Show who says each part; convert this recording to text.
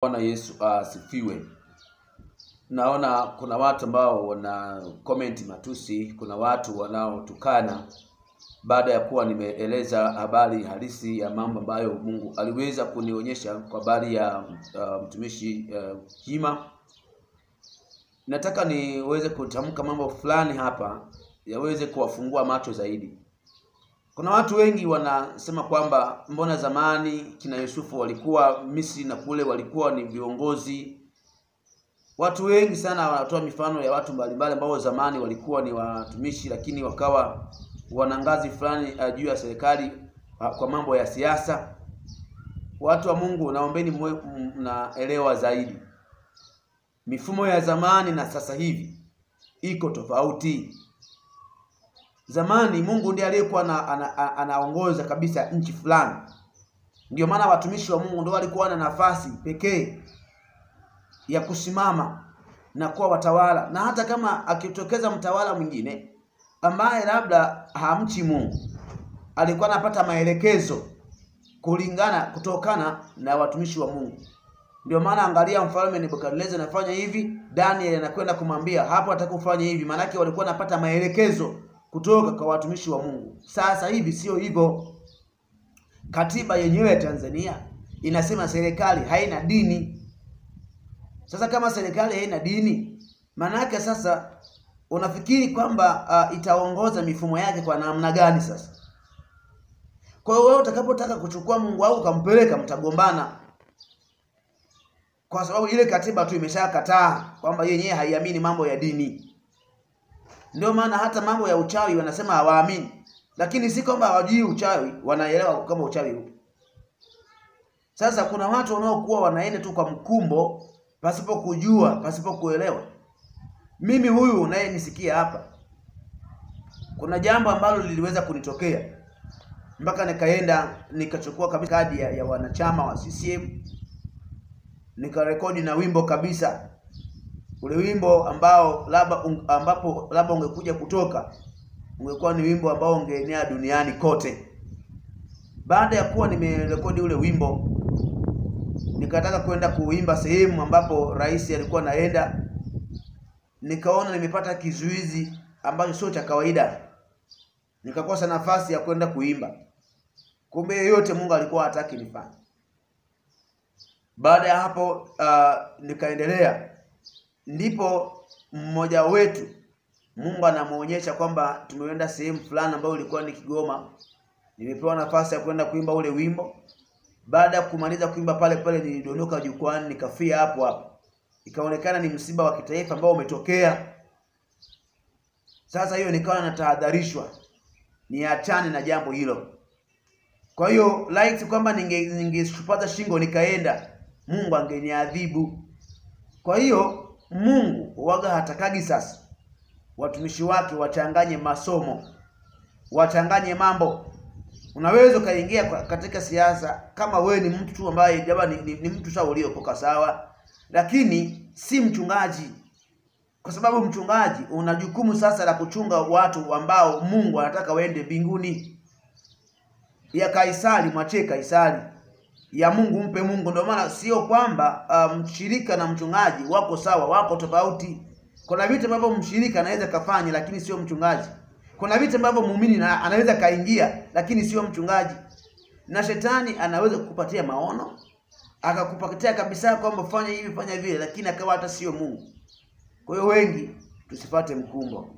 Speaker 1: Bwana Yesu asifiwe. Naona kuna watu ambao wana comment matusi, kuna watu wanaotukana baada ya kuwa nimeeleza habari halisi ya mambo ambayo Mungu aliweza kunionyesha kwa habari ya mtumishi Hima. Nataka niweze kutamka mambo fulani hapa yaweze kuwafungua macho zaidi. Kuna watu wengi wanasema kwamba mbona zamani kina Yusufu walikuwa Misri na kule walikuwa ni viongozi. Watu wengi sana wanatoa mifano ya watu mbalimbali ambao zamani walikuwa ni watumishi lakini wakawa wana ngazi fulani juu ya serikali kwa mambo ya siasa. Watu wa Mungu, naombeni mnaelewa zaidi. Mifumo ya zamani na sasa hivi iko tofauti. Zamani Mungu ndiye aliyekuwa anaongoza kabisa nchi fulani. Ndio maana watumishi wa Mungu ndio walikuwa na nafasi pekee ya kusimama na kuwa watawala. Na hata kama akitokeza mtawala mwingine ambaye labda hamchi Mungu, alikuwa anapata maelekezo kutokana na watumishi wa Mungu. Ndio maana angalia mfalme Nebukadnezar anafanya hivi, Daniel anakwenda kumwambia hapo atakufanya hivi. Maana yake walikuwa wanapata maelekezo kutoka kwa watumishi wa Mungu. Sasa hivi sio hivyo. Katiba yenyewe ya Tanzania inasema serikali haina dini. Sasa kama serikali haina dini, maana yake sasa unafikiri kwamba itaongoza mifumo yake kwa namna gani sasa? Kwa hiyo wewe utakapotaka kuchukua Mungu au ukampeleka, mtagombana. Kwa sababu ile katiba tu imeshakataa kwamba yenyewe haiamini mambo ya dini. Ndio maana hata mambo ya uchawi wanasema hawaamini. Lakini si kwamba hawajui uchawi, wanaelewa kama uchawi upo. Sasa kuna watu wanaokuwa wanaenda tu kwa mkumbo pasipo kujua, pasipo kuelewa. Mimi huyu naye nisikia hapa, kuna jambo ambalo liliweza kunitokea mpaka nikaenda nikachukua kabisa kadi ya wanachama wa CCM, nikarekodi na wimbo kabisa. Ule wimbo ambao ambapo ungekuja kutoka ungekuwa ni wimbo ambao ungeenea duniani kote. Baada ya kuwa nimerekodi ule wimbo, nikataka kwenda kuimba sehemu ambapo rais alikuwa naenda. Nikaona nimepata kizuizi ambacho sio cha kawaida. Nikakosa nafasi ya kwenda kuimba. Kumbe yote Mungu alikuwa hataki nifanye. Baada ya hapo nikaendelea. Ndipo mmoja wetu Mungu anamuonyesha kwamba tumeenda sehemu fulani ambayo ilikuwa ni Kigoma. Nimepewa nafasi ya kwenda kuimba ule wimbo. Baada ya kumaliza kuimba pale nilidondoka jukwani, nikafia hapo. Ikaonekana ni msiba wa kitaifa ambao umetokea. Sasa hiyo nikawa natahadharishwa niachane na jambo hilo. Kwa hiyo like kwamba ningeshupaza shingo nikaenda, Mungu angeniadhibu. Kwa hiyo Mungu huaga hatakagi sasa watumishi wake wachanganye masomo, wachanganye mambo. Unaweza kaingia katika siasa kama wewe ni mtu ambaye ni mtu sawa uliokoka sawa, lakini si mchungaji. Kwa sababu mchungaji una jukumu sasa la kuchunga watu ambao Mungu anataka waende mbinguni. Ya Kaisari mwachie Kaisari, ya Mungu mpe Mungu. Ndio maana sio kwamba mshirika na mchungaji wako sawa, wako tofauti. Kuna vitu ambavyo mshirika anaweza kafanya lakini sio mchungaji. Kuna vitu ambavyo muumini anaweza kaingia lakini sio mchungaji. Na shetani anaweza kukupatia maono, akakupatia kabisa kwamba fanya hivi fanya vile, lakini akawa hata sio Mungu. Kwa hiyo wengi tusipate mkumbo.